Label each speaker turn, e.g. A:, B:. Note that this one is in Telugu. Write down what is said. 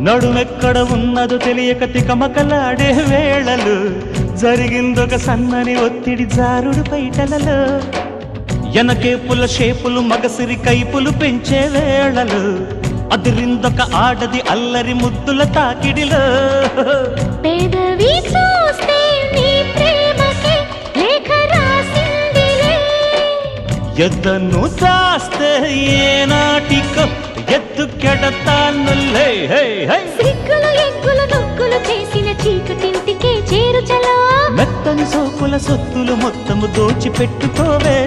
A: నడుమెక్కడ ఉన్నదో తెలియక తికమకలాడే వేళలు జరిగిందొక సన్నని ఒత్తిడి జారుడు పైటలలో ఎనకేపుల షేపులు మగసిరి కైపులు పెంచే వేళలు అదిరిందొక ఆడది అల్లరి ముద్దుల తాకిడిలో
B: పెదవి చూస్తే నీ ప్రేమకే లేఖ రాసిందిలే
A: ఎద్దను దాస్తే ఏనాటికో ఎత్తుకెడతానులే
B: సిగ్గులు ఎగ్గులు నొక్కులు చేసిన చీకటింటికే చేరుచలా
A: మెత్తని సోకుల సొత్తులు మొత్తము దోచిపెట్టుకోవే